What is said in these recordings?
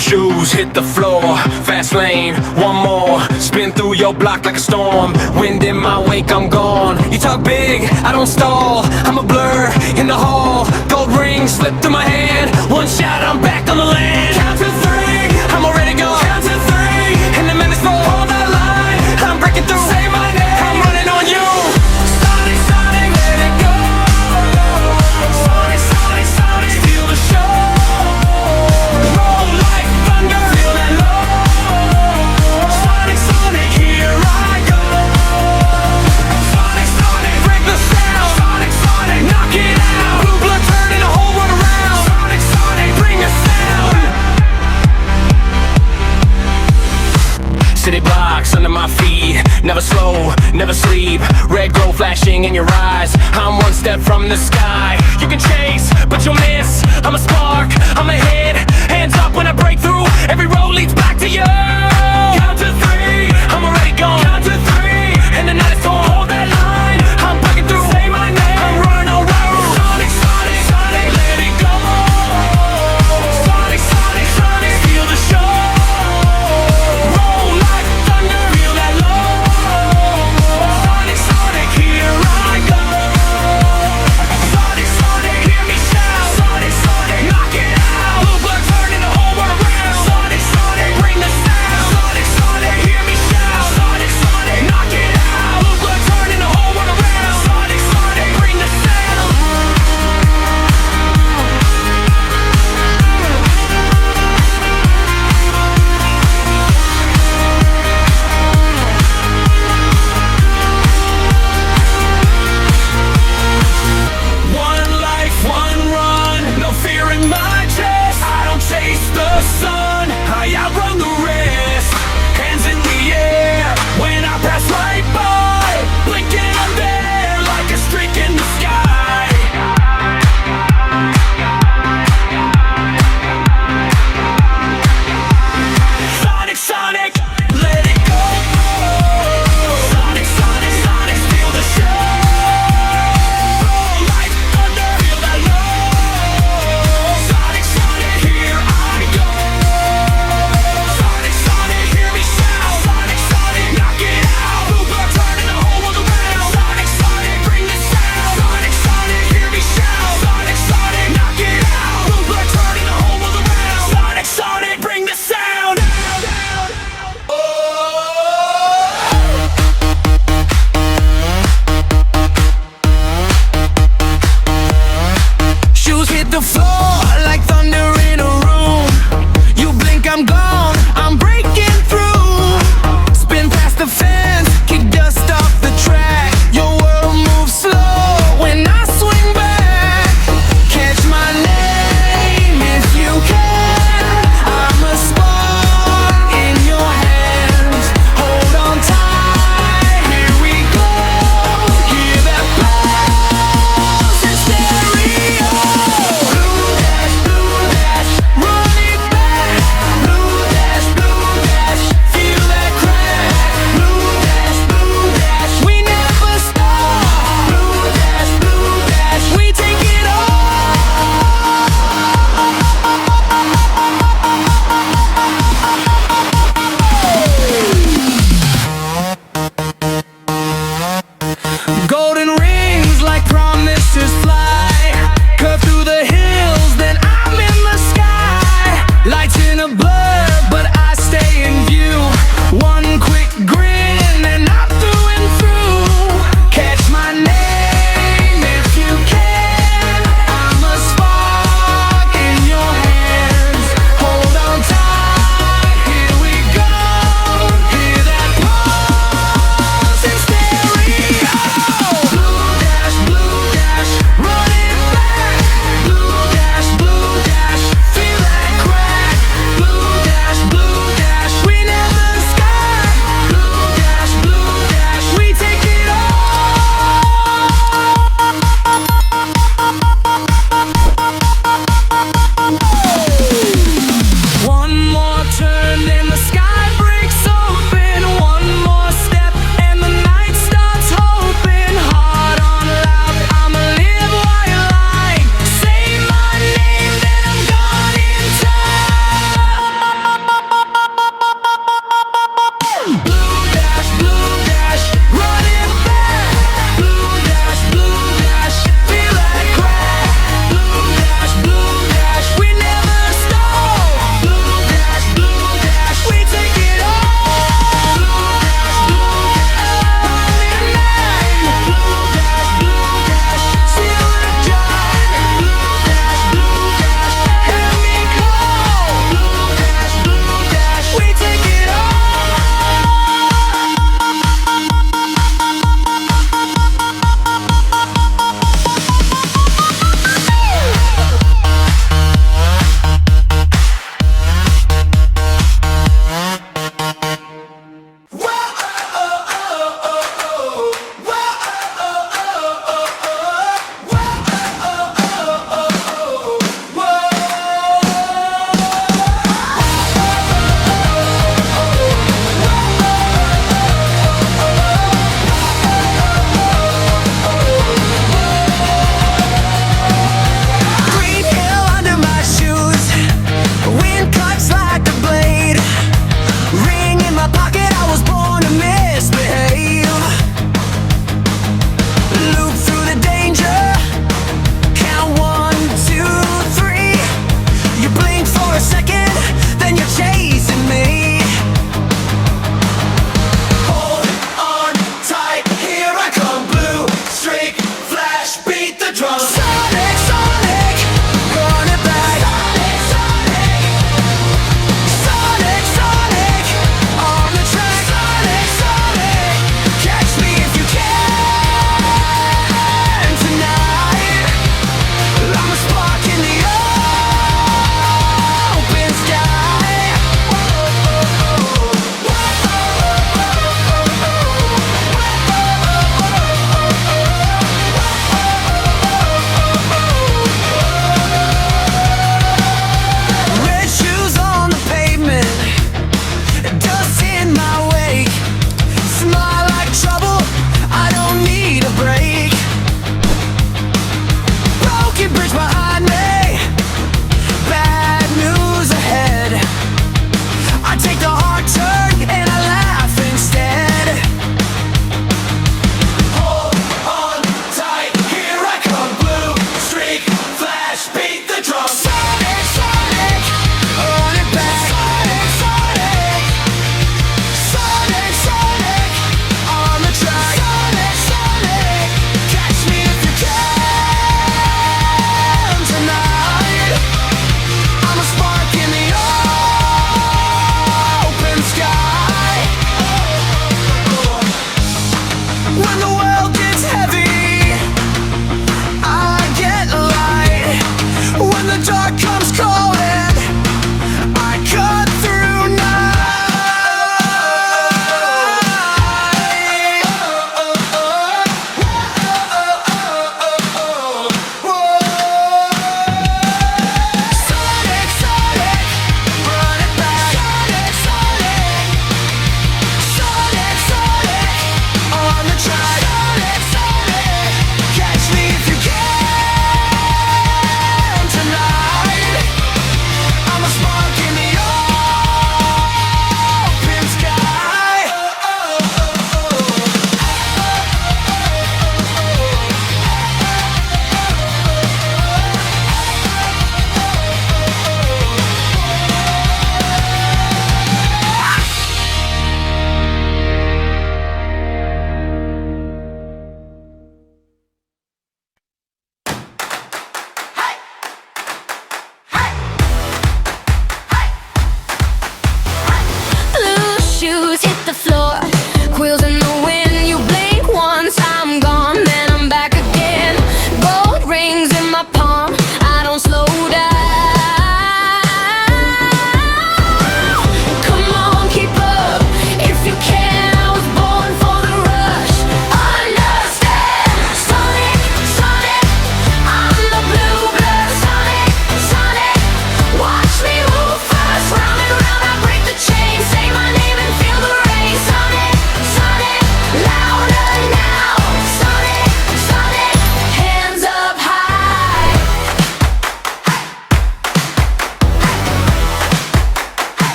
shoes hit the floor, fast lane, one more. Spin through your block like a storm. Wind in my wake, I'm gone. You talk big, I don't stall. I'm a blur in the hall. Gold ring slipped through my hand. One shot, I'm back on the land. Count to three, I'm already gone. Count to three, and the minutes roll. Hold that line, I'm breaking through. Say my name, I'm running on you. Sonic, Sonic, let it go. Sonic, Sonic, Sonic, steal the show. Roll like thunder, feel that low. Sonic, Sonic, here I go. Sonic, Sonic, break the sound. Sonic, Sonic, knock it out. Blue blood turning the whole world around. Sonic, Sonic, bring the sound. City blocks under my feet, never slow, never sleep. Red glow flashing in your eyes. I'm one step from the sky. You can chase, but you'll miss. I'm a spark, I'm a hit. Hands up when I break through. Every road leads back to you. Count to three, I'm already gone. Count to three, and the night is torn. Hold that line, I'm breaking through. Say my name, I'm running on road. Sonic, Sonic, Sonic, let it go. Sonic, Sonic, Sonic, steal the show. Roll like thunder, feel that low. Sonic, Sonic, here I go. Sonic, Sonic, hear me shout. Sonic, Sonic, knock it out. Blue blood turning the whole world around. Sonic, Sonic, bring the sound. Sonic, Sonic, hear me shout. Sonic, Sonic, knock it out. Blue blood turning the whole world around. Sonic, Sonic, bring the sound. One life, one run, no fear in my chest. I don't chase the sun, I outrun the rest. Hands in the air, when I pass right by. Blinking, I'm there, like a streak in the sky. Sonic, Sonic, let it go. Sonic, Sonic, Sonic, steal the show. Roll like thunder, feel that low. Sonic, Sonic, here I go. Sonic, Sonic, hear me shout. Sonic, Sonic, knock it out. Blue blood turning the whole world around. Sonic, Sonic, bring the sound. Sonic, Sonic, hear me shout. Sonic, Sonic, knock it out. Blue blood turning the whole world around. Sonic, Sonic, bring the sound. Shoes hit the floor like thunder in a room. You blink, I'm gone, I'm breaking through. Spin past the fence, kick dust off the track. Your world moves slow when I swing back. Catch my name if you can. I'm a spark in your hands. Hold on tight, here we go. Hear that pulse in stereo. Blue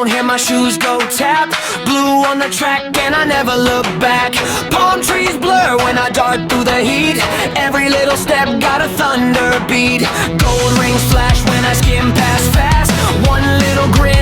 don't hear my shoes go tap. Blue on the track and I never look back. Palm trees blur when I dart through the heat. Every little step got a thunder beat. Gold rings flash when I skim past fast. One little grin